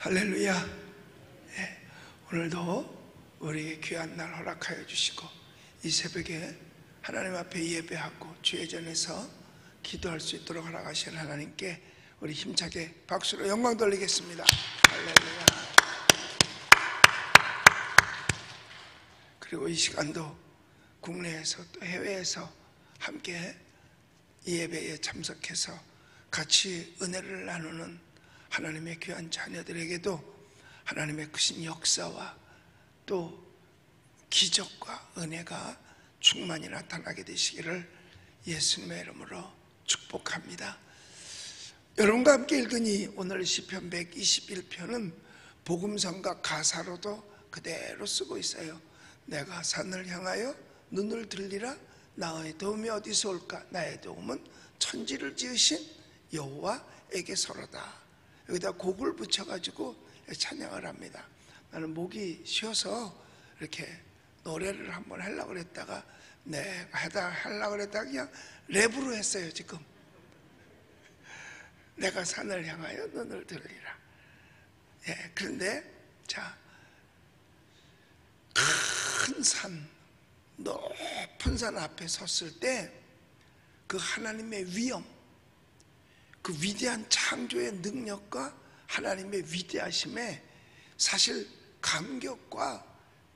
할렐루야. 네, 오늘도 우리에게 귀한 날 허락하여 주시고 이 새벽에 하나님 앞에 예배하고 주의 전에서 기도할 수 있도록 허락하신 하나님께 우리 힘차게 박수로 영광 돌리겠습니다. 할렐루야. 그리고 이 시간도 국내에서 또 해외에서 함께 이 예배에 참석해서 같이 은혜를 나누는 하나님의 귀한 자녀들에게도 하나님의 크신 역사와 또 기적과 은혜가 충만히 나타나게 되시기를 예수님의 이름으로 축복합니다. 여러분과 함께 읽으니 오늘 시편 121편은 복음성가 가사로도 그대로 쓰고 있어요. 내가 산을 향하여 눈을 들리라. 나의 도움이 어디서 올까? 나의 도움은 천지를 지으신 여호와에게서로다. 여기다 곡을 붙여가지고 찬양을 합니다. 나는 목이 쉬어서 이렇게 노래를 한번 하려고 그랬다가 하려고 그랬다가 그냥 랩으로 했어요. 지금 내가 산을 향하여 눈을 들리라. 예, 그런데 자, 큰 산, 높은 산 앞에 섰을 때 그 하나님의 위엄, 그 위대한 창조의 능력과 하나님의 위대하심에 사실 감격과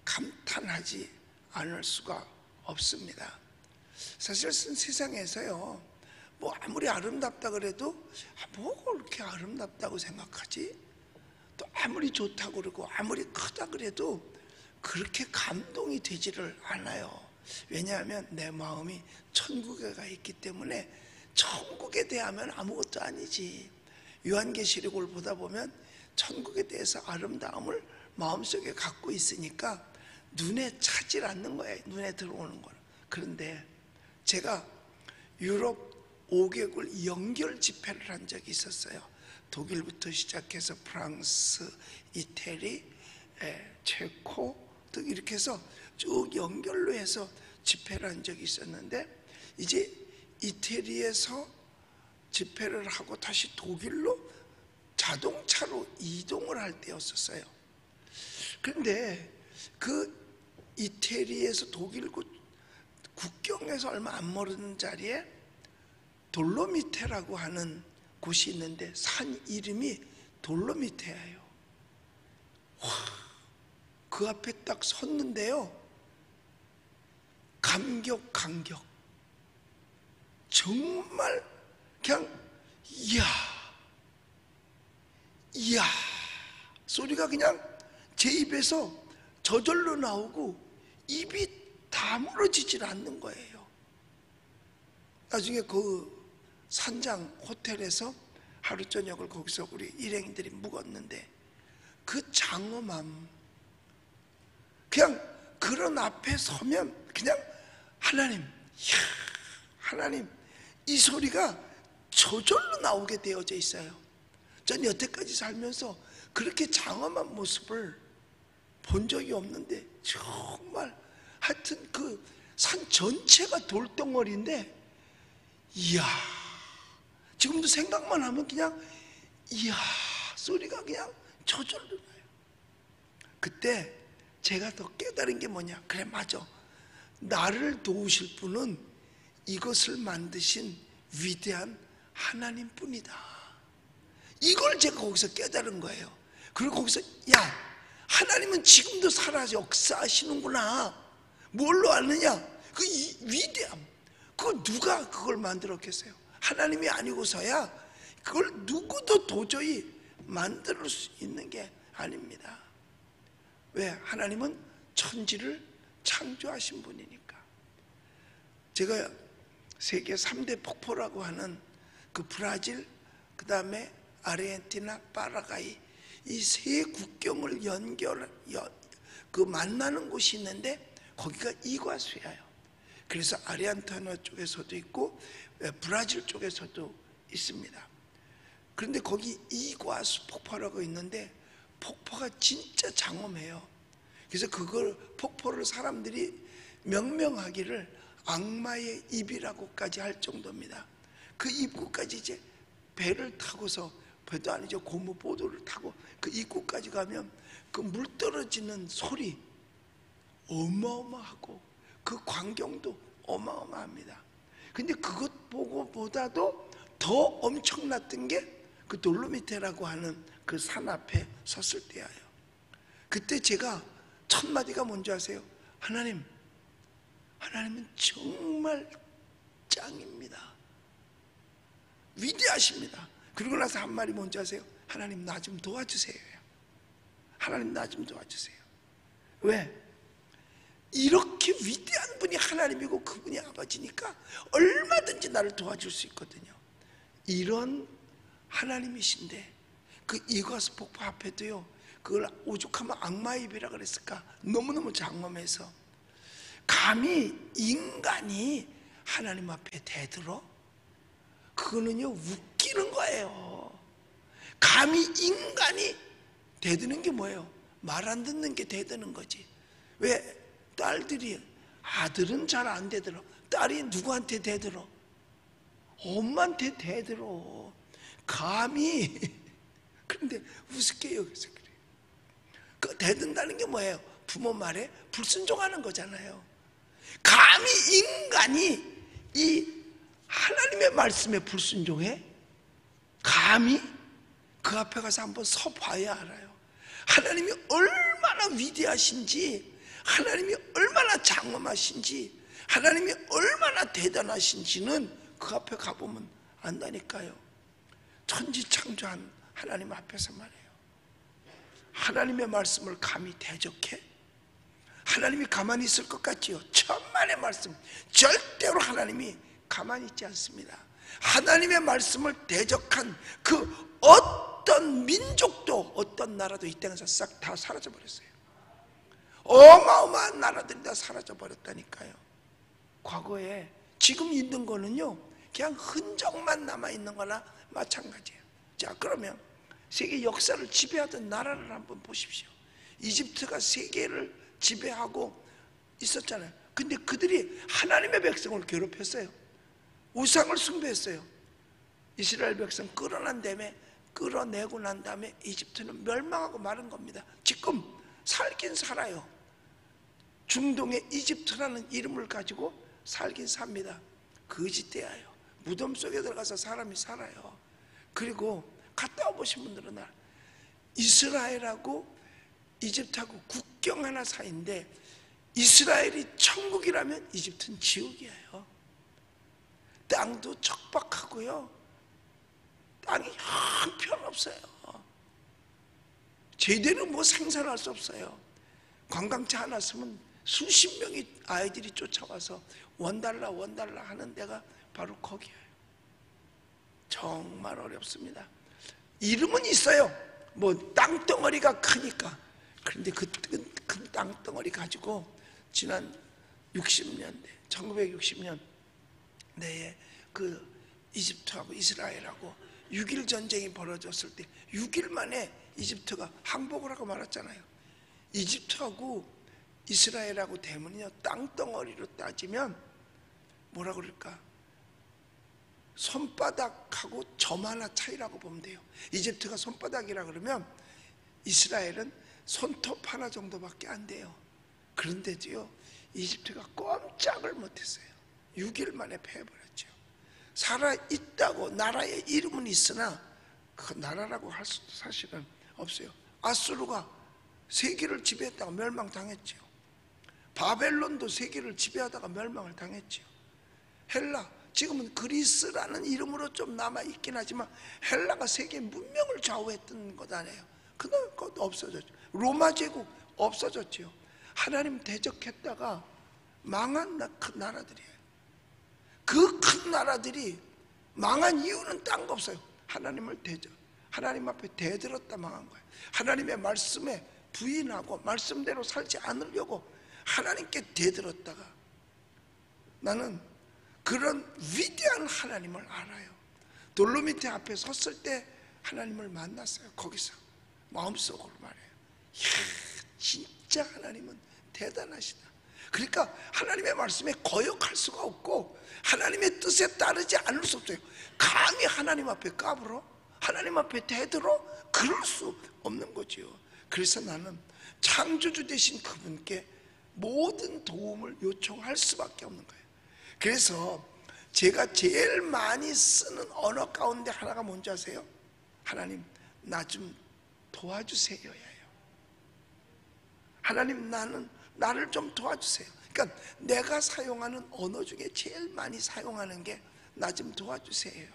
감탄하지 않을 수가 없습니다. 사실 세상에서요, 뭐 아무리 아름답다 그래도 뭐가 그렇게 아름답다고 생각하지? 또 아무리 좋다고 그러고 아무리 크다 그래도 그렇게 감동이 되지를 않아요. 왜냐하면 내 마음이 천국에 가 있기 때문에 천국에 대하면 아무것도 아니지. 요한계시록을 보다 보면 천국에 대해서 아름다움을 마음속에 갖고 있으니까 눈에 차질 않는 거예요. 눈에 들어오는 거는. 그런데 제가 유럽 5개국을 연결 집회를 한 적이 있었어요. 독일부터 시작해서 프랑스, 이태리, 체코 등 이렇게 해서 쭉 연결로 해서 집회를 한 적이 있었는데, 이제 이태리에서 집회를 하고 다시 독일로 자동차로 이동을 할 때였었어요. 그런데 그 이태리에서 독일 국경에서 얼마 안 멀은 자리에 돌로미테라고 하는 곳이 있는데 산 이름이 돌로미테예요. 와, 그 앞에 딱 섰는데요, 감격. 정말 그냥 이야 소리가 그냥 제 입에서 저절로 나오고 입이 다물어지질 않는 거예요. 나중에 그 산장 호텔에서 하루 저녁을 거기서 우리 일행들이 묵었는데 그 장엄함, 그냥 그런 앞에 서면 그냥 하나님, 이 소리가 저절로 나오게 되어져 있어요. 전 여태까지 살면서 그렇게 장엄한 모습을 본 적이 없는데 정말 하여튼 그 산 전체가 돌덩어리인데 이야, 지금도 생각만 하면 그냥 이야 소리가 그냥 저절로 나요. 그때 제가 더 깨달은 게 뭐냐, 그래 맞아, 나를 도우실 분은 이것을 만드신 위대한 하나님뿐이다. 이걸 제가 거기서 깨달은 거예요. 그리고 거기서 야, 하나님은 지금도 살아 역사하시는구나. 뭘로 아느냐? 그 위대함. 그걸 누가 그걸 만들었겠어요? 하나님이 아니고서야 그걸 누구도 도저히 만들 수 있는 게 아닙니다. 왜? 하나님은 천지를 창조하신 분이니까. 제가 세계 3대 폭포라고 하는 그 브라질, 그 다음에 아르헨티나, 파라과이, 이 세 국경을 그 만나는 곳이 있는데 거기가 이과수예요. 그래서 아르헨티나 쪽에서도 있고 브라질 쪽에서도 있습니다. 그런데 거기 이과수 폭포라고 있는데 폭포가 진짜 장엄해요. 그래서 그걸 폭포를 사람들이 명명하기를 악마의 입이라고까지 할 정도입니다. 그 입구까지 이제 배를 타고서, 배도 아니죠, 고무보도를 타고 그 입구 돌무까지 가면 그 물 떨어지는 소리 어마어마하고 그 광경도 어마어마합니다. 근데 그것 보고보다도 더 엄청났던 게 그 돌로미테라고 하는 그 산 앞에 섰을 때예요. 그때 제가 첫 마디가 뭔지 아세요? 하나님은 정말 짱입니다. 위대하십니다. 그리고 나서 한 말이 뭔지 아세요? 하나님 나 좀 도와주세요. 하나님 나 좀 도와주세요. 왜? 이렇게 위대한 분이 하나님이고 그분이 아버지니까 얼마든지 나를 도와줄 수 있거든요. 이런 하나님이신데 그 이과수 폭포 앞에도요, 그걸 오죽하면 악마의 입이라 그랬을까? 너무너무 장엄해서 감히 인간이 하나님 앞에 대들어? 그거는요 웃기는 거예요. 감히 인간이 대드는 게 뭐예요? 말 안 듣는 게 대드는 거지. 왜? 딸들이, 아들은 잘 안 대들어. 딸이 누구한테 대들어? 엄마한테 대들어. 감히. 그런데 우습게 여기서 그래요. 그 대든다는 게 뭐예요? 부모 말에 불순종하는 거잖아요. 감히 인간이 이 하나님의 말씀에 불순종해? 감히? 그 앞에 가서 한번 서봐야 알아요. 하나님이 얼마나 위대하신지, 하나님이 얼마나 장엄하신지, 하나님이 얼마나 대단하신지는 그 앞에 가보면 안다니까요. 천지창조한 하나님 앞에서 말해요. 하나님의 말씀을 감히 대적해? 하나님이 가만히 있을 것 같지요? 천만의 말씀, 절대로 하나님이 가만히 있지 않습니다. 하나님의 말씀을 대적한 그 어떤 민족도 어떤 나라도 이 땅에서 싹 다 사라져 버렸어요. 어마어마한 나라들이 다 사라져 버렸다니까요. 과거에 지금 있는 거는요 그냥 흔적만 남아있는 거나 마찬가지예요. 자, 그러면 세계 역사를 지배하던 나라를 한번 보십시오. 이집트가 세계를 지배하고 있었잖아요. 근데 그들이 하나님의 백성을 괴롭혔어요. 우상을 숭배했어요. 이스라엘 백성 끌어내고 난 다음에 이집트는 멸망하고 마른 겁니다. 지금 살긴 살아요. 중동의 이집트라는 이름을 가지고 살긴 삽니다. 거짓대야요. 무덤 속에 들어가서 사람이 살아요. 그리고 갔다 와보신 분들은 이스라엘하고 이집트하고 국경 하나 사이인데 이스라엘이 천국이라면 이집트는 지옥이에요. 땅도 척박하고요, 땅이 형편없어요. 제대로 뭐 생산할 수 없어요. 관광차 하나 쓰면 수십 명의 아이들이 쫓아와서 원달러 하는 데가 바로 거기예요. 정말 어렵습니다. 이름은 있어요. 뭐 땅덩어리가 크니까. 그런데 그 큰 땅덩어리 가지고 지난 60년대 1960년 내에 그 이집트하고 이스라엘하고 6.1 전쟁이 벌어졌을 때 6일 만에 이집트가 항복을 하고 말았잖아요. 이집트하고 이스라엘하고 대면은요 땅덩어리로 따지면 뭐라 그럴까, 손바닥하고 점 하나 차이라고 보면 돼요. 이집트가 손바닥이라 그러면 이스라엘은 손톱 하나 정도밖에 안 돼요. 그런데도요 이집트가 꼼짝을 못했어요. 6일 만에 패해버렸죠. 살아있다고 나라의 이름은 있으나 그 나라라고 할 수도 사실은 없어요. 아수르가 세계를 지배했다가 멸망당했죠. 바벨론도 세계를 지배하다가 멸망을 당했죠. 헬라, 지금은 그리스라는 이름으로 좀 남아있긴 하지만 헬라가 세계 문명을 좌우했던 것 아니에요. 그것도 없어졌죠. 로마 제국 없어졌죠. 하나님 대적했다가 망한 큰 나라들이에요. 그 큰 나라들이 망한 이유는 딴 거 없어요. 하나님을 하나님 앞에 대들었다 망한 거예요. 하나님의 말씀에 부인하고 말씀대로 살지 않으려고 하나님께 대들었다가, 나는 그런 위대한 하나님을 알아요. 돌로미테 앞에 섰을 때 하나님을 만났어요. 거기서 마음속으로 말해요. 이야, 진짜 하나님은 대단하시다. 그러니까 하나님의 말씀에 거역할 수가 없고 하나님의 뜻에 따르지 않을 수 없어요. 감히 하나님 앞에 까불어? 하나님 앞에 대들어? 그럴 수 없는 거지요. 그래서 나는 창조주 되신 그분께 모든 도움을 요청할 수밖에 없는 거예요. 그래서 제가 제일 많이 쓰는 언어 가운데 하나가 뭔지 아세요? 하나님, 나 좀 도와주세요예요. 하나님, 나를 좀 도와주세요. 그러니까 내가 사용하는 언어 중에 제일 많이 사용하는 게 나 좀 도와주세요.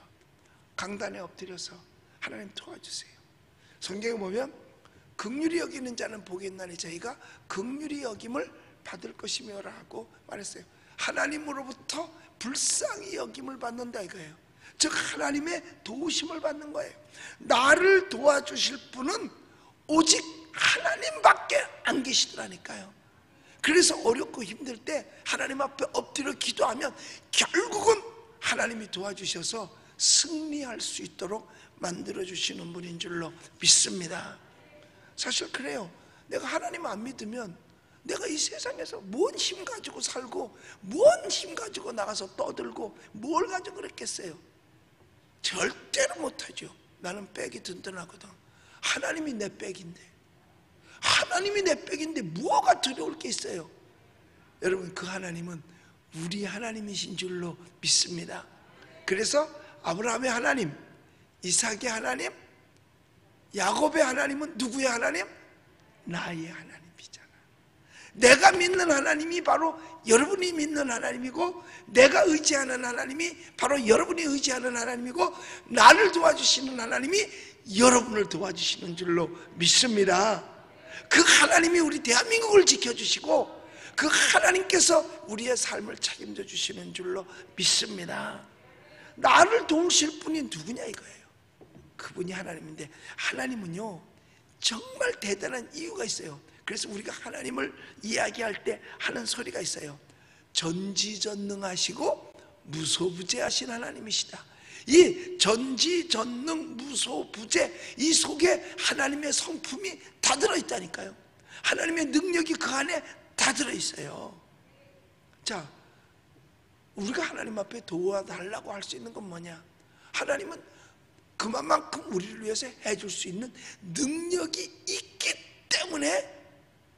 강단에 엎드려서 하나님 도와주세요. 성경에 보면 긍휼히 여기는 자는 복이 있나니 저희가 긍휼히 여김을 받을 것이며 라고 말했어요. 하나님으로부터 불쌍히 여김을 받는다 이거예요. 즉 하나님의 도우심을 받는 거예요. 나를 도와주실 분은 오직 하나님밖에 안 계시더라니까요. 그래서 어렵고 힘들 때 하나님 앞에 엎드려 기도하면 결국은 하나님이 도와주셔서 승리할 수 있도록 만들어주시는 분인 줄로 믿습니다. 사실 그래요. 내가 하나님 안 믿으면 내가 이 세상에서 뭔 힘 가지고 살고 뭔 힘 가지고 나가서 떠들고 뭘 가지고 그랬겠어요? 절대로 못하죠. 나는 백이 든든하거든. 하나님이 내 백인데, 하나님이 내 백인데 뭐가 두려울 게 있어요? 여러분, 그 하나님은 우리 하나님이신 줄로 믿습니다. 그래서 아브라함의 하나님, 이삭의 하나님, 야곱의 하나님은 누구의 하나님? 나의 하나님이잖아. 내가 믿는 하나님이 바로 여러분이 믿는 하나님이고, 내가 의지하는 하나님이 바로 여러분이 의지하는 하나님이고, 나를 도와주시는 하나님이 여러분을 도와주시는 줄로 믿습니다. 그 하나님이 우리 대한민국을 지켜주시고 그 하나님께서 우리의 삶을 책임져 주시는 줄로 믿습니다. 나를 도우실 분이 누구냐 이거예요. 그분이 하나님인데, 하나님은요 정말 대단한 이유가 있어요. 그래서 우리가 하나님을 이야기할 때 하는 소리가 있어요. 전지전능하시고 무소부재하신 하나님이시다. 이 전지전능 무소부재, 이 속에 하나님의 성품이 다 들어있다니까요. 하나님의 능력이 그 안에 다 들어있어요. 자, 우리가 하나님 앞에 도와달라고 할 수 있는 건 뭐냐? 하나님은 그만큼 우리를 위해서 해줄 수 있는 능력이 있기 때문에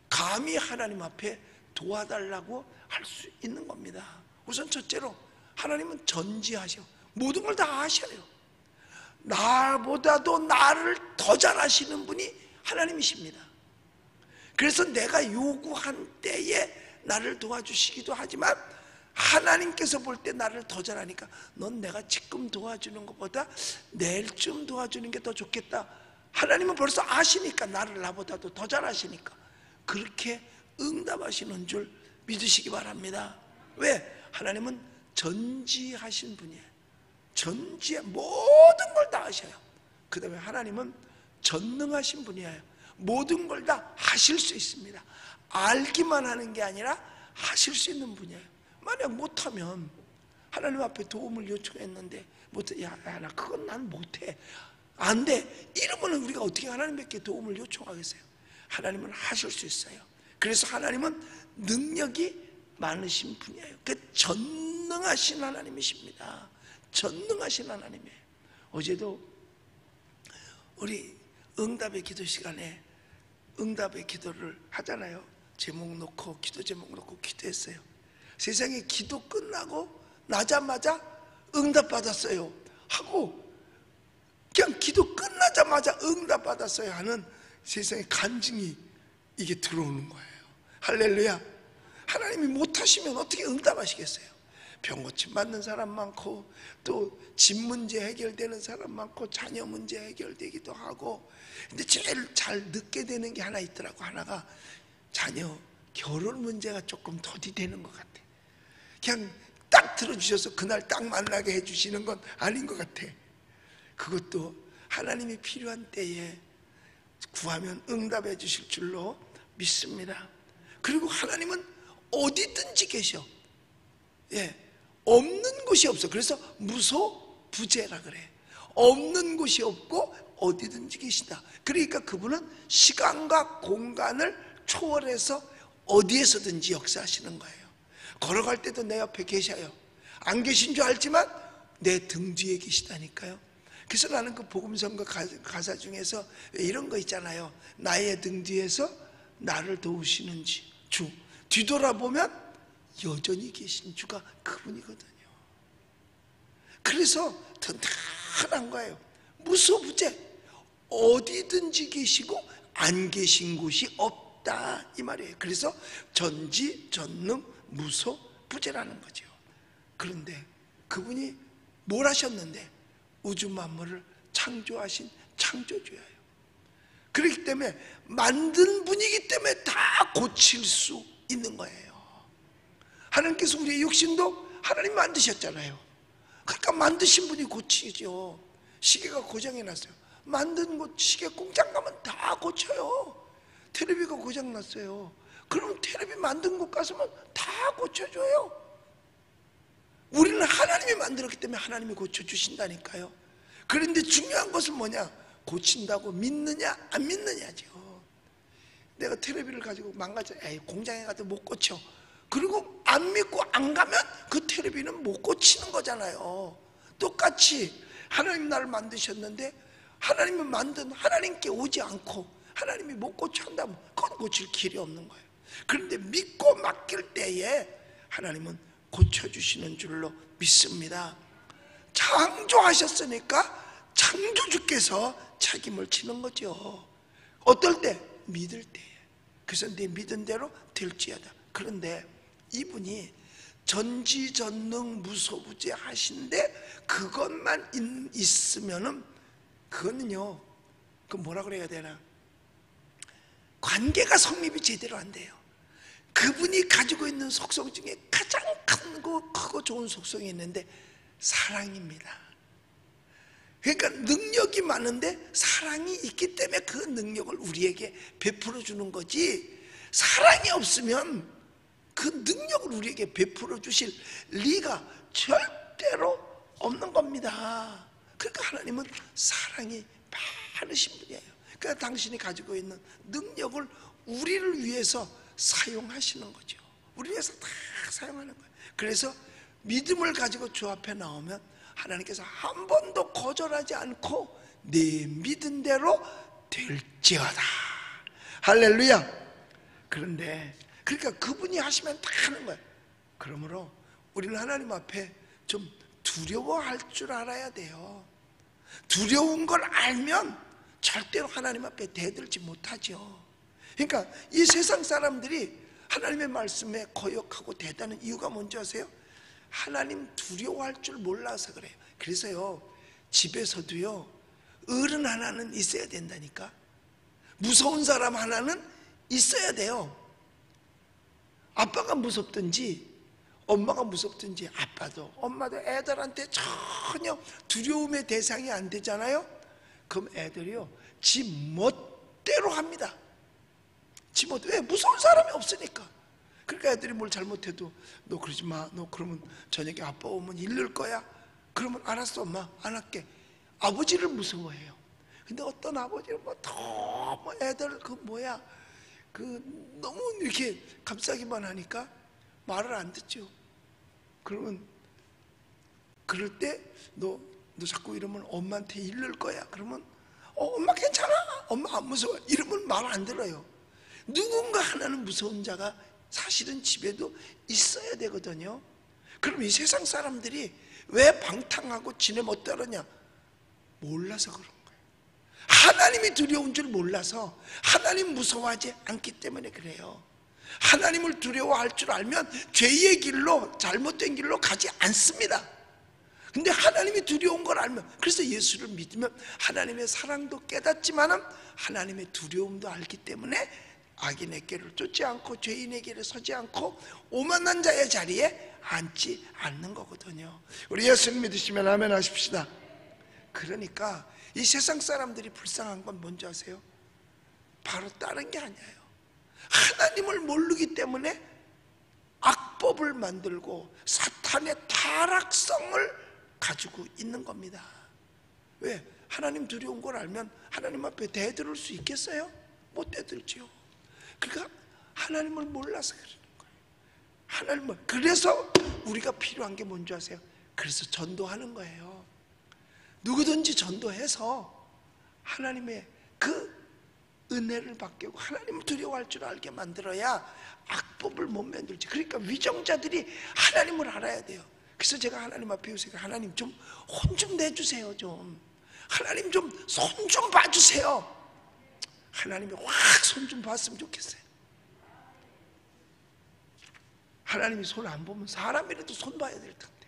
감히 하나님 앞에 도와달라고 할 수 있는 겁니다. 우선 첫째로 하나님은 전지하셔. 모든 걸 다 아셔요. 나보다도 나를 더 잘 아시는 분이 하나님이십니다. 그래서 내가 요구한 때에 나를 도와주시기도 하지만 하나님께서 볼 때 나를 더 잘하니까 넌 내가 지금 도와주는 것보다 내일쯤 도와주는 게 더 좋겠다. 하나님은 벌써 아시니까, 나를 나보다도 더 잘 아시니까 그렇게 응답하시는 줄 믿으시기 바랍니다. 왜? 하나님은 전지하신 분이에요. 전지에 모든 걸 다 아셔요. 그 다음에 하나님은 전능하신 분이에요. 모든 걸 다 하실 수 있습니다. 알기만 하는 게 아니라 하실 수 있는 분이에요. 만약 못하면 하나님 앞에 도움을 요청했는데 못해, 야, 나 그건 난 못해, 안 돼, 이러면 우리가 어떻게 하나님께 도움을 요청하겠어요? 하나님은 하실 수 있어요. 그래서 하나님은 능력이 많으신 분이에요. 그 전능하신 하나님이십니다. 전능하신 하나님이에요. 어제도 우리 응답의 기도 시간에 응답의 기도를 하잖아요. 제목 놓고, 기도 제목 놓고 기도했어요. 세상에 기도 끝나고 나자마자 응답 받았어요 하고, 그냥 기도 끝나자마자 응답 받았어요 하는 세상에 간증이 이게 들어오는 거예요. 할렐루야. 하나님이 못하시면 어떻게 응답하시겠어요? 병 고침 받는 사람 많고, 또 집 문제 해결되는 사람 많고, 자녀 문제 해결되기도 하고. 근데 제일 잘 늦게 되는 게 하나 있더라고. 하나가 자녀 결혼 문제가 조금 더디되는 것 같아. 그냥 딱 들어주셔서 그날 딱 만나게 해주시는 건 아닌 것 같아. 그것도 하나님이 필요한 때에 구하면 응답해 주실 줄로 믿습니다. 그리고 하나님은 어디든지 계셔. 예, 없는 곳이 없어. 그래서 무소부재라 그래. 없는 곳이 없고 어디든지 계시다. 그러니까 그분은 시간과 공간을 초월해서 어디에서든지 역사하시는 거예요. 걸어갈 때도 내 옆에 계셔요. 안 계신 줄 알지만 내 등 뒤에 계시다니까요. 그래서 나는 그 복음성가 가사 중에서 이런 거 있잖아요. 나의 등 뒤에서 나를 도우시는 주, 뒤돌아보면 여전히 계신 주가 그분이거든요. 그래서 든든한 거예요. 무소부재, 어디든지 계시고 안 계신 곳이 없다 이 말이에요. 그래서 전지전능 무소부재라는 거죠. 그런데 그분이 뭘 하셨는데 우주 만물을 창조하신 창조주예요. 그렇기 때문에 만든 분이기 때문에 다 고칠 수 있는 거예요. 하나님께서 우리의 육신도 하나님 만드셨잖아요. 그러니까 만드신 분이 고치죠. 시계가 고장이 났어요. 만든 곳 시계 공장 가면 다 고쳐요. 텔레비가 고장 났어요. 그럼 텔레비 만든 곳 가서면 다 고쳐줘요. 우리는 하나님이 만들었기 때문에 하나님이 고쳐주신다니까요. 그런데 중요한 것은 뭐냐? 고친다고 믿느냐 안 믿느냐죠. 내가 텔레비를 가지고 망가져, 공장에 가도 못 고쳐. 그리고 안 믿고 안 가면 그 텔레비는 못 고치는 거잖아요. 똑같이 하나님 나를 만드셨는데 하나님이 만든 하나님께 오지 않고 하나님이 못 고쳐 한다면 그건 고칠 길이 없는 거예요. 그런데 믿고 맡길 때에 하나님은 고쳐주시는 줄로 믿습니다. 창조하셨으니까 창조주께서 책임을 지는 거죠. 어떨 때? 믿을 때에. 그래서 네 믿은 대로 될지어다. 그런데 이분이 전지전능 무소부재 하신데 그것만 있으면은 그거는요, 그 뭐라 그래야 되나, 관계가 성립이 제대로 안 돼요. 그분이 가지고 있는 속성 중에 가장 크고 좋은 속성이 있는데 사랑입니다. 그러니까 능력이 많은데 사랑이 있기 때문에 그 능력을 우리에게 베풀어 주는 거지, 사랑이 없으면 그 능력을 우리에게 베풀어 주실 리가 절대로 없는 겁니다. 그러니까 하나님은 사랑이 많으신 분이에요. 그러니까 당신이 가지고 있는 능력을 우리를 위해서 사용하시는 거죠. 우리를 위해서 다 사용하는 거예요. 그래서 믿음을 가지고 주 앞에 나오면 하나님께서 한 번도 거절하지 않고 네 믿은 대로 될지어다. 할렐루야. 그런데 그러니까 그분이 하시면 다 하는 거예요. 그러므로 우리는 하나님 앞에 좀 두려워할 줄 알아야 돼요. 두려운 걸 알면 절대로 하나님 앞에 대들지 못하죠. 그러니까 이 세상 사람들이 하나님의 말씀에 거역하고 대다는 이유가 뭔지 아세요? 하나님 두려워할 줄 몰라서 그래요. 그래서요, 집에서도요, 어른 하나는 있어야 된다니까. 무서운 사람 하나는 있어야 돼요. 아빠가 무섭든지 엄마가 무섭든지 아빠도 엄마도 애들한테 전혀 두려움의 대상이 안 되잖아요. 그럼 애들이요, 지 멋대로 합니다. 지 멋대로. 왜? 무서운 사람이 없으니까. 그러니까 애들이 뭘 잘못해도 너 그러지 마, 너 그러면 저녁에 아빠 오면 잃을 거야. 그러면 알았어 엄마, 안 할게. 아버지를 무서워해요. 근데 어떤 아버지는 너무 애들 너무 이렇게 감싸기만 하니까 말을 안 듣죠. 그러면 그럴 때 너 자꾸 이러면 엄마한테 잃을 거야. 그러면 엄마 괜찮아, 엄마 안 무서워, 이러면 말 안 들어요. 누군가 하나는 무서운 자가 사실은 집에도 있어야 되거든요. 그럼 이 세상 사람들이 왜 방탕하고 지내 못 따르냐? 몰라서 그런 거예요. 하나님이 두려운 줄 몰라서, 하나님 무서워하지 않기 때문에 그래요. 하나님을 두려워할 줄 알면 죄의 길로, 잘못된 길로 가지 않습니다. 근데 하나님이 두려운 걸 알면, 그래서 예수를 믿으면 하나님의 사랑도 깨닫지만은 하나님의 두려움도 알기 때문에 악인의 길을 쫓지 않고 죄인의 길에 서지 않고 오만한 자의 자리에 앉지 않는 거거든요. 우리 예수님 믿으시면 아멘 하십시다. 그러니까 이 세상 사람들이 불쌍한 건 뭔지 아세요? 바로 다른 게 아니에요. 하나님을 모르기 때문에 악법을 만들고 사탄의 타락성을 가지고 있는 겁니다. 왜? 하나님 두려운 걸 알면 하나님 앞에 대들을 수 있겠어요? 못 대들지요. 그러니까 하나님을 몰라서 그러는 거예요. 그래서 우리가 필요한 게 뭔지 아세요? 그래서 전도하는 거예요. 누구든지 전도해서 하나님의 그 은혜를 받게 하고 하나님을 두려워할 줄 알게 만들어야 악법을 못 만들지. 그러니까 위정자들이 하나님을 알아야 돼요. 그래서 제가 하나님 앞에 요새 하나님 좀 혼 좀 내주세요. 좀 하나님 좀 손 좀 봐주세요. 하나님이 확 손 좀 봤으면 좋겠어요. 하나님이 손 안 보면 사람이라도 손 봐야 될 텐데.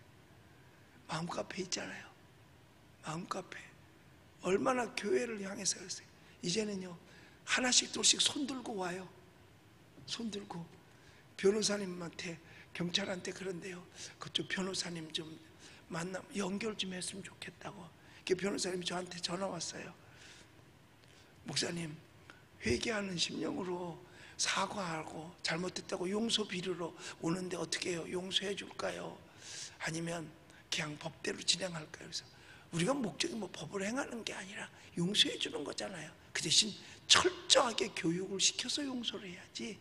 마음카페 있잖아요. 마음카페 얼마나 교회를 향해서 그랬어요. 이제는요 하나씩 둘씩 손 들고 와요. 손 들고 변호사님한테 경찰한테 그런데요, 그쪽 변호사님 좀 만나 연결 좀 했으면 좋겠다고. 그 변호사님이 저한테 전화 왔어요. 목사님, 회개하는 심령으로 사과하고 잘못했다고 용서 비르러 오는데 어떻게 해요? 용서해 줄까요? 아니면 그냥 법대로 진행할까요? 그래서 우리가 목적이 뭐 법을 행하는 게 아니라 용서해 주는 거잖아요. 그 대신 철저하게 교육을 시켜서 용서를 해야지.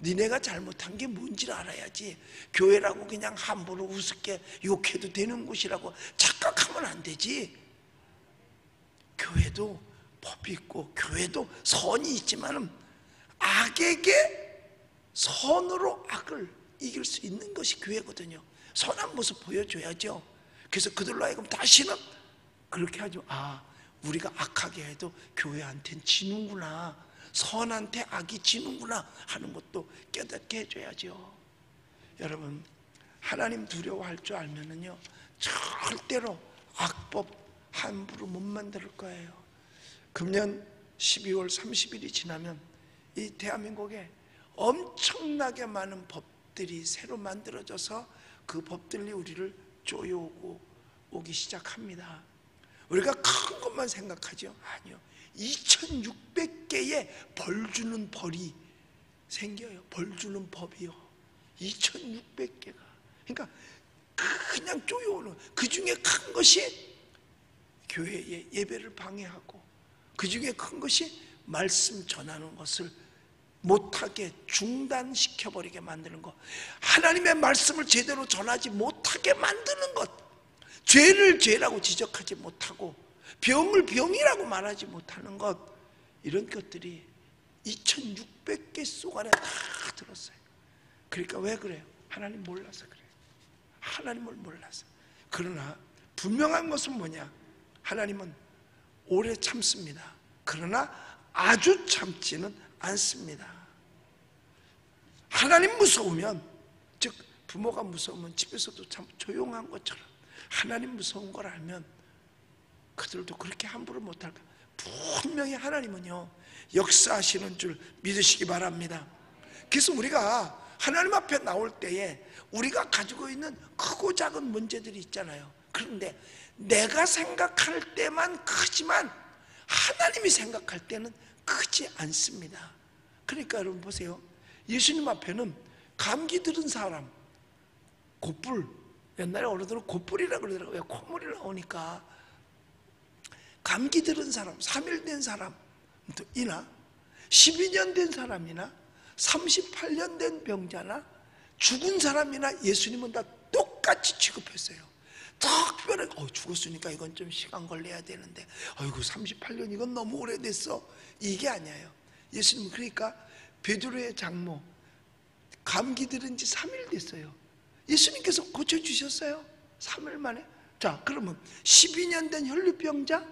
니네가 잘못한 게 뭔지를 알아야지. 교회라고 그냥 함부로 우습게 욕해도 되는 곳이라고 착각하면 안 되지. 교회도 법이 있고 교회도 선이 있지만은 악에게 선으로 악을 이길 수 있는 것이 교회거든요. 선한 모습 보여줘야죠. 그래서 그들로 하여금 다시는 그렇게 하죠. 아, 우리가 악하게 해도 교회한테는 지는구나, 선한테 악이 지는구나 하는 것도 깨닫게 해줘야죠. 여러분, 하나님 두려워할 줄 알면은요 절대로 악법 함부로 못 만들 거예요. 금년 12월 30일이 지나면 이 대한민국에 엄청나게 많은 법들이 새로 만들어져서 그 법들이 우리를 쪼여오고 오기 시작합니다. 우리가 큰 것만 생각하죠. 아니요, 2600개의 벌 주는 벌이 생겨요. 벌 주는 법이요, 2600개가. 그러니까 그냥 쪼여오는, 그 중에 큰 것이 교회의 예배를 방해하고, 그 중에 큰 것이 말씀 전하는 것을 못하게 중단시켜버리게 만드는 것, 하나님의 말씀을 제대로 전하지 못하게 만드는 것, 죄를 죄라고 지적하지 못하고 병을 병이라고 말하지 못하는 것, 이런 것들이 2600개 속 안에 다 들었어요. 그러니까 왜 그래요? 하나님 몰라서 그래요. 하나님을 몰라서. 그러나 분명한 것은 뭐냐? 하나님은 오래 참습니다. 그러나 아주 참지는 않습니다. 하나님 무서우면, 즉 부모가 무서우면 집에서도 참 조용한 것처럼 하나님 무서운 걸 알면 그들도 그렇게 함부로 못할까? 분명히 하나님은요 역사하시는 줄 믿으시기 바랍니다. 그래서 우리가 하나님 앞에 나올 때에 우리가 가지고 있는 크고 작은 문제들이 있잖아요. 그런데 내가 생각할 때만 크지만 하나님이 생각할 때는 크지 않습니다. 그러니까 여러분 보세요. 예수님 앞에는 감기 들은 사람, 곧불, 옛날에 어른들은 곧불이라고 그러더라고요. 왜? 콧물이 나오니까. 감기 들은 사람, 3일 된 사람이나 12년 된 사람이나 38년 된 병자나 죽은 사람이나 예수님은 다 똑같이 취급했어요. 특별히 죽었으니까 이건 좀 시간 걸려야 되는데, 아이고 38년 이건 너무 오래됐어, 이게 아니에요. 예수님은 그러니까 베드로의 장모 감기 들은 지 3일 됐어요. 예수님께서 고쳐주셨어요. 3일 만에. 자, 그러면 12년 된 혈류병자,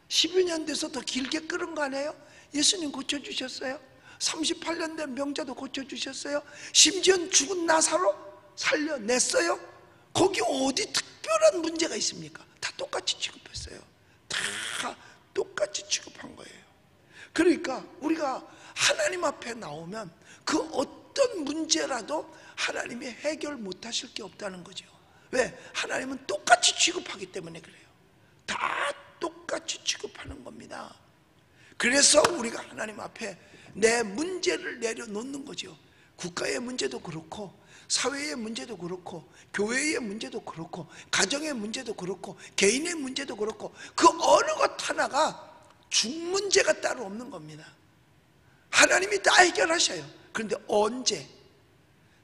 12년 돼서 더 길게 끓은 거 아니에요? 예수님 고쳐주셨어요. 38년 된 병자도 고쳐주셨어요. 심지어 죽은 나사로 살려냈어요. 거기 어디 특별한 문제가 있습니까? 다 똑같이 취급했어요. 다 똑같이 취급한 거예요. 그러니까 우리가 하나님 앞에 나오면 그 어떤 문제라도 하나님이 해결 못하실 게 없다는 거죠. 왜? 하나님은 똑같이 취급하기 때문에 그래요. 다 똑같이 취급하는 겁니다. 그래서 우리가 하나님 앞에 내 문제를 내려놓는 거죠. 국가의 문제도 그렇고, 사회의 문제도 그렇고, 교회의 문제도 그렇고, 가정의 문제도 그렇고, 개인의 문제도 그렇고, 그 어느 것 하나가 중문제가 따로 없는 겁니다. 하나님이 다 해결하셔요. 그런데 언제?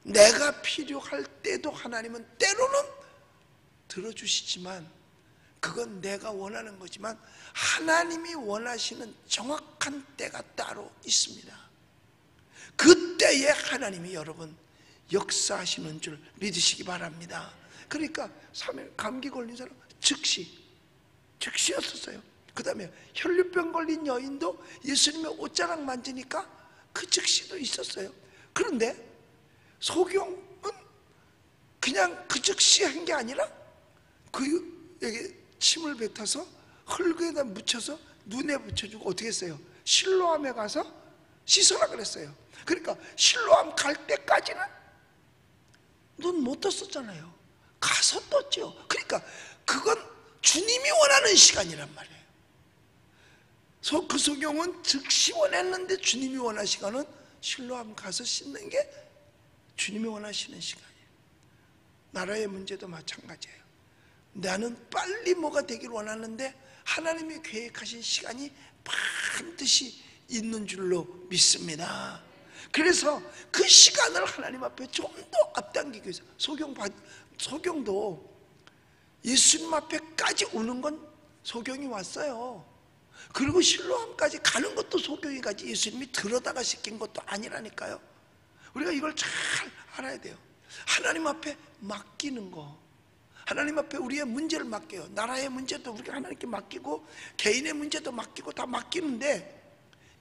내가 필요할 때도 하나님은 때로는 들어주시지만 그건 내가 원하는 거지만 하나님이 원하시는 정확한 때가 따로 있습니다. 그 때에 하나님이 여러분 역사하시는 줄 믿으시기 바랍니다. 그러니까 3일 감기 걸린 사람 즉시였었어요. 그 다음에 혈류병 걸린 여인도 예수님의 옷자락 만지니까 그 즉시도 있었어요. 그런데 소경은 그냥 그 즉시 한 게 아니라 그에게 침을 뱉어서 흙에다 묻혀서 눈에 붙여주고 어떻게 했어요? 실로암에 가서 씻으라 그랬어요. 그러니까 실로암 갈 때까지는 눈 못 떴었잖아요. 가서 떴죠. 그러니까 그건 주님이 원하는 시간이란 말이에요. 그 소경은 즉시 원했는데 주님이 원하는 시간은 실로암 가서 씻는 게 주님이 원하시는 시간이에요. 나라의 문제도 마찬가지예요. 나는 빨리 뭐가 되길 원하는데 하나님이 계획하신 시간이 반드시 있는 줄로 믿습니다. 그래서 그 시간을 하나님 앞에 좀 더 앞당기기 위해서 소경도 예수님 앞에까지 오는 건 소경이 왔어요. 그리고 실로암까지 가는 것도 소경이 가지 예수님이 들어다가 시킨 것도 아니라니까요. 우리가 이걸 잘 알아야 돼요. 하나님 앞에 맡기는 거, 하나님 앞에 우리의 문제를 맡겨요. 나라의 문제도 우리가 하나님께 맡기고 개인의 문제도 맡기고 다 맡기는데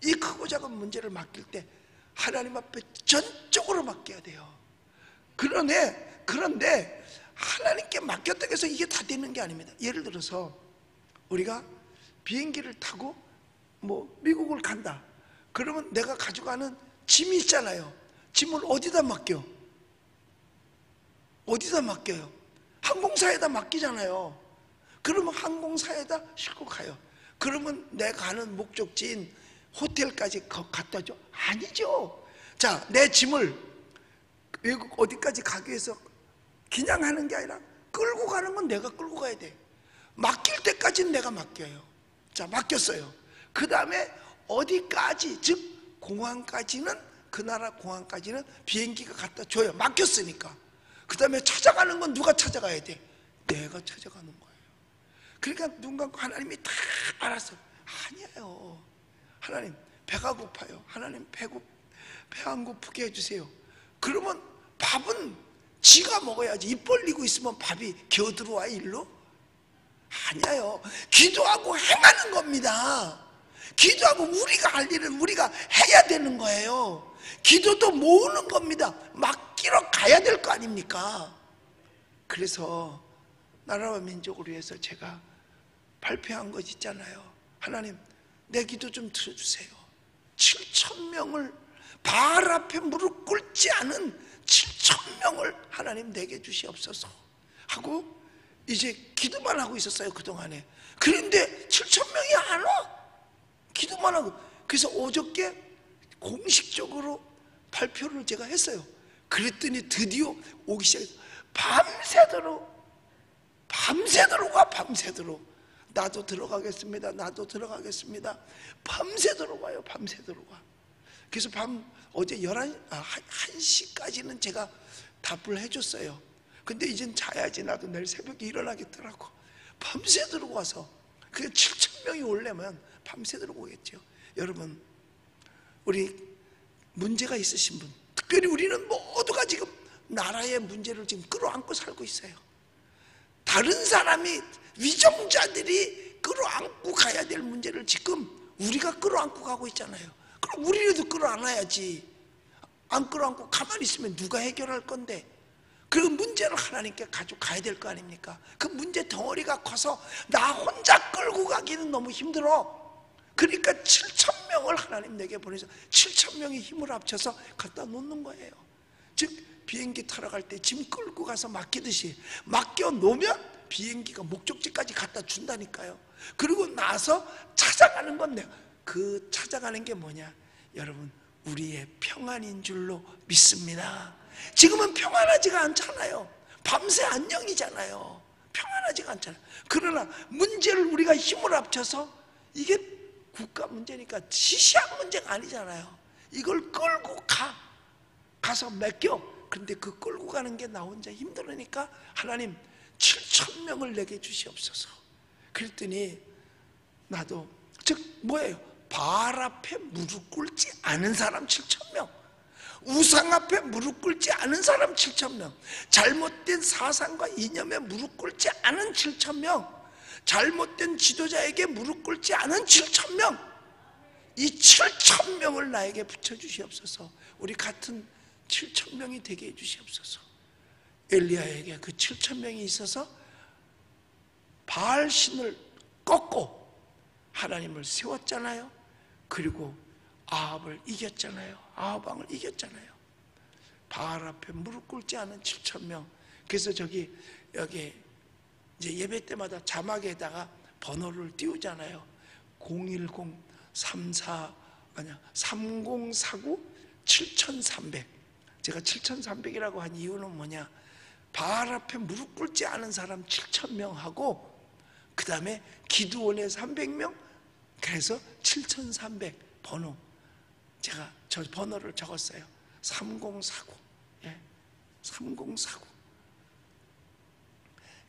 이 크고 작은 문제를 맡길 때 하나님 앞에 전적으로 맡겨야 돼요. 그런데 하나님께 맡겼다고 해서 이게 다 되는 게 아닙니다. 예를 들어서 우리가 비행기를 타고 미국을 간다. 그러면 내가 가져가는 짐이 있잖아요. 짐을 어디다 맡겨? 어디다 맡겨요? 항공사에다 맡기잖아요. 그러면 항공사에다 싣고 가요. 그러면 내가 가는 목적지인 호텔까지 갖다 줘? 아니죠. 자, 내 짐을 외국 어디까지 가기 위해서 그냥 하는 게 아니라 끌고 가는 건 내가 끌고 가야 돼. 맡길 때까지는 내가 맡겨요. 자, 맡겼어요. 그 다음에 어디까지, 즉 공항까지는, 그 나라 공항까지는 비행기가 갖다 줘요. 맡겼으니까. 그 다음에 찾아가는 건 누가 찾아가야 돼? 내가 찾아가는 거예요. 그러니까 눈 감고 하나님이 다 알았어요. 아니에요. 하나님 배가 고파요. 하나님 배 안 고프게 해주세요. 그러면 밥은 지가 먹어야지. 입 벌리고 있으면 밥이 겨들어와 일로? 아니에요. 기도하고 행하는 겁니다. 기도하고 우리가 할 일은 우리가 해야 되는 거예요. 기도도 모으는 겁니다. 맡기러 가야 될 거 아닙니까? 그래서 나라와 민족을 위해서 제가 발표한 것 있잖아요. 하나님 내 기도 좀 들어주세요. 7,000명을 바알 앞에 무릎 꿇지 않은 7,000명을 하나님 내게 주시옵소서 하고 이제 기도만 하고 있었어요, 그동안에. 그런데 7,000명이 안 와. 기도만 하고. 그래서 어저께 공식적으로 발표를 제가 했어요. 그랬더니 드디어 오기 시작했어요. 밤새도록 와. 나도 들어가겠습니다. 밤새도록 와요. 밤새도록 와. 그래서 어제 1시까지는 제가 답을 해줬어요. 근데 이젠 자야지. 나도 내일 새벽에 일어나겠더라고. 밤새도록 와서. 그게 7,000명이 오려면 밤새도록 오겠죠. 여러분, 우리 문제가 있으신 분, 특별히 우리는 모두가 지금 나라의 문제를 지금 끌어안고 살고 있어요. 다른 사람이, 위정자들이 끌어안고 가야 될 문제를 지금 우리가 끌어안고 가고 있잖아요. 그럼 우리라도 끌어안아야지. 안 끌어안고 가만히 있으면 누가 해결할 건데? 그 문제를 하나님께 가져가야 될 거 아닙니까? 그 문제 덩어리가 커서 나 혼자 끌고 가기는 너무 힘들어. 그러니까 7,000명을 하나님 내게 보내서 7,000명이 힘을 합쳐서 갖다 놓는 거예요. 즉 비행기 타러 갈 때 짐 끌고 가서 맡기듯이 맡겨 놓으면 비행기가 목적지까지 갖다 준다니까요. 그리고 나서 찾아가는 건데, 그 찾아가는 게 뭐냐? 여러분, 우리의 평안인 줄로 믿습니다. 지금은 평안하지가 않잖아요. 밤새 안녕이잖아요. 평안하지가 않잖아요. 그러나 문제를 우리가 힘을 합쳐서, 이게 국가 문제니까 시시한 문제가 아니잖아요. 이걸 끌고 가서 맡겨. 근데 그 끌고 가는 게 나 혼자 힘들으니까 하나님 7,000명을 내게 주시옵소서. 그랬더니 나도, 즉 뭐예요? 바알 앞에 무릎 꿇지 않은 사람 7,000명, 우상 앞에 무릎 꿇지 않은 사람 7,000명, 잘못된 사상과 이념에 무릎 꿇지 않은 7,000명, 잘못된 지도자에게 무릎 꿇지 않은 7,000명, 이 7,000명을 나에게 붙여주시옵소서. 우리 같은 7,000명이 되게 해주시옵소서. 엘리야에게 그 7,000명이 있어서 바알 신을 꺾고 하나님을 세웠잖아요. 그리고 아합을 이겼잖아요. 아합 왕을 이겼잖아요. 바알 앞에 무릎 꿇지 않은 7,000명. 그래서 여기 이제 예배 때마다 자막에다가 번호를 띄우잖아요. 3049 7300. 제가 7300이라고 한 이유는 뭐냐? 바알 앞에 무릎 꿇지 않은 사람 7,000명하고 그 다음에 기드온의 300명, 그래서 7300 번호, 제가 저 번호를 적었어요. 3049. 3049.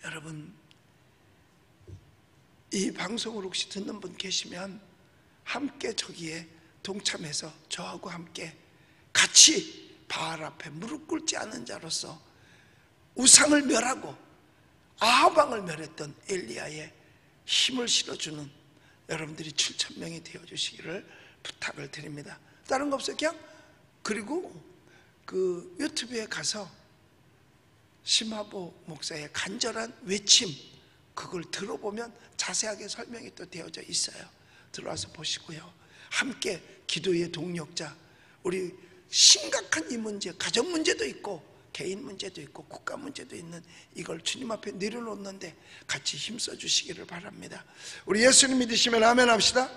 여러분, 이 방송을 혹시 듣는 분 계시면 함께 저기에 동참해서 저하고 함께 같이 바알 앞에 무릎 꿇지 않은 자로서 우상을 멸하고 아합 왕을 멸했던 엘리야의 힘을 실어주는 여러분들이 7,000명이 되어주시기를 부탁을 드립니다. 다른 거 없어요. 그냥 그리고 그 유튜브에 가서 심하보 목사의 간절한 외침, 그걸 들어보면 자세하게 설명이 또 되어져 있어요. 들어와서 보시고요. 함께 기도의 동력자, 우리 심각한 이 문제, 가정 문제도 있고 개인 문제도 있고 국가 문제도 있는 이걸 주님 앞에 내려놓는데 같이 힘써 주시기를 바랍니다. 우리 예수님 믿으시면 아멘 합시다.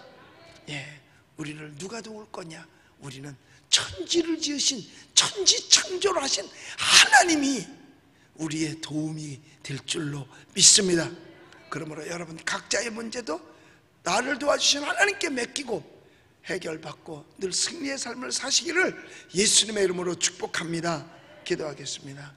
예, 우리를 누가 도울 거냐? 우리는 천지를 지으신, 천지 창조를 하신 하나님이 우리의 도움이 될 줄로 믿습니다. 그러므로 여러분 각자의 문제도 나를 도와주신 하나님께 맡기고 해결받고 늘 승리의 삶을 사시기를 예수님의 이름으로 축복합니다. 기도하겠습니다.